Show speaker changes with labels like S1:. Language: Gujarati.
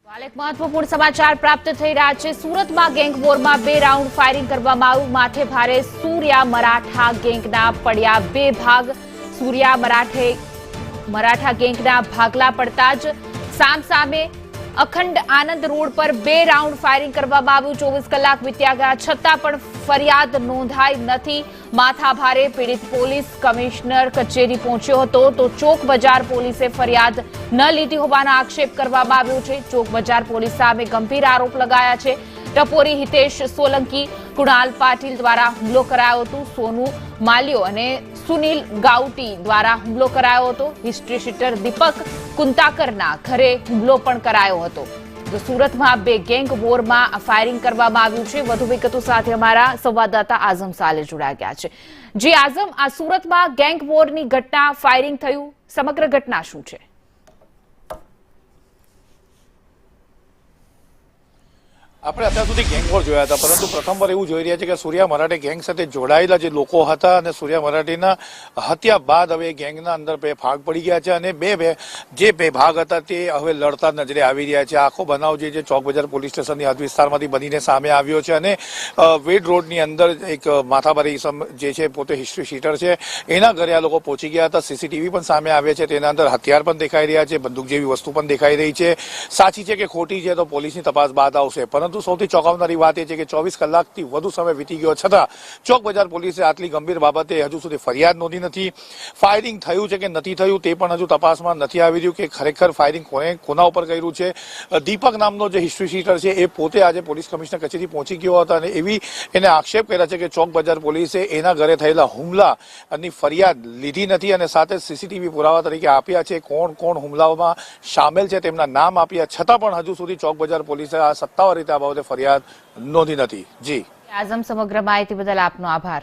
S1: એક મહત્વપૂર્ણ સમાચાર પ્રાપ્ત થઈ રહ્યા છે। સુરતમાં ગેંગ વોરમાં 2 રાઉન્ડ ફાયરિંગ કરવામાં આવ્યું। માથે ભારે સૂર્યા મરાઠા ગેંગના પડ્યા 2 ભાગ। સૂર્યા મરાઠા ગેંગના ભાગલા પડતા જ સામસામે અખંડ આનંદ રોડ પર 2 રાઉન્ડ ફાયરિંગ કરવામાં આવ્યું। 24 કલાક વીત્યા ગયા છતાં પણ ફરિયાદ નોંધાઈ નથી। માથા ભારે પીડિત પોલીસ કમિશનર કચેરી પહોંચ્યો હતો તો ચોક બજાર પોલીસે ફરિયાદ ન લીધી હોવાનો આક્ષેપ કરવામાં આવ્યો છે। ચોક બજાર પોલીસ સામે ગંભીર આરોપ લગાયા છે। ટપોરી હિતેશ સોલંકી, કુણાલ પાટીલ દ્વારા હુમલો કરાયો હતો। સોનુ માલ્યો અને સુનિલ ગાઉટી દ્વારા હુમલો કરાયો હતો। હિસ્ટ્રી શીટર દીપક કુંતાકરના ઘરે હુમલો પણ કરાયો હતો। તો સુરતમાં 2 ગેંગ વોરમાં ફાયરિંગ કરવામાં આવ્યું છે। વધુ વિગતો સાથે અમારા સંવાદદાતા આઝમ સાલે જોડાઈ ગયા છે। જી આઝમ, આ સુરતમાં ગેંગ વોરની ઘટના, ફાયરિંગ થયું, સમગ્ર ઘટના શું છે?
S2: આપણે અત્યાર સુધી ગેંગ વોર જોયા હતા, પરંતુ પ્રથમવાર એવું જોઈ રહ્યા છે કે સૂર્યા મરાઠે ગેંગ સાથે જોડાયેલા જે લોકો હતા અને સૂર્યા મરાઠીના હત્યા બાદ હવે ગેંગના અંદર 2 ભાગ પડી ગયા છે અને જે બે ભાગ હતા તે હવે લડતા નજરે આવી રહ્યા છે। આખો બનાવ જે ચોક બજાર પોલીસ સ્ટેશનની હદ વિસ્તારમાંથી બનીને સામે આવ્યો છે અને વેડ રોડની અંદર એક માથાભારે ઇસમ જે છે પોતે હિસ્ટ્રી શીટર છે, એના ઘરે આ લોકો પહોંચી ગયા હતા। સીસીટીવી પણ સામે આવ્યા છે, તેના અંદર હથિયાર પણ દેખાઈ રહ્યા છે, બંદૂક જેવી વસ્તુ પણ દેખાઈ રહી છે। સાચી છે કે ખોટી છે તો પોલીસની તપાસ બાદ આવશે, પરંતુ સૌથી ચોંકાવનારી વાત એ છે કે 24 કલાકથી વધુ સમય વીતી ગયો છતાં ચોક બજાર પોલીસે આટલી ગંભીર બાબતે હજુ સુધી ફરિયાદ નોંધી નથી। ફાયરિંગ થયું છે કે નથી થયું તે પણ હજુ તપાસમાં નથી આવી રહ્યું કે ખરેખર ફાયરિંગ કોના ઉપર કર્યું છે। દીપક નામનો જે હિસ્ટ્રી શીટર છે એ પોતે આજે પોલીસ કમિશનર કચેરી પહોંચી ગયો હતો અને એને આક્ષેપ કર્યા છે કે ચોક બજાર પોલીસે એના ઘરે થયેલા હુમલાની ફરિયાદ લીધી નથી અને સાથે સીસીટીવી પુરાવા તરીકે આપ્યા છે। કોણ હુમલાઓમાં સામેલ છે તેમના નામ આપ્યા છતાં પણ હજુ સુધી ચોક બજાર પોલીસે આ સત્તાવાર રીતે બાબતે ફરિયાદ નોંધી નથી। જી
S1: આઝમ, સમગ્ર માહિતી બદલ આપનો આભાર।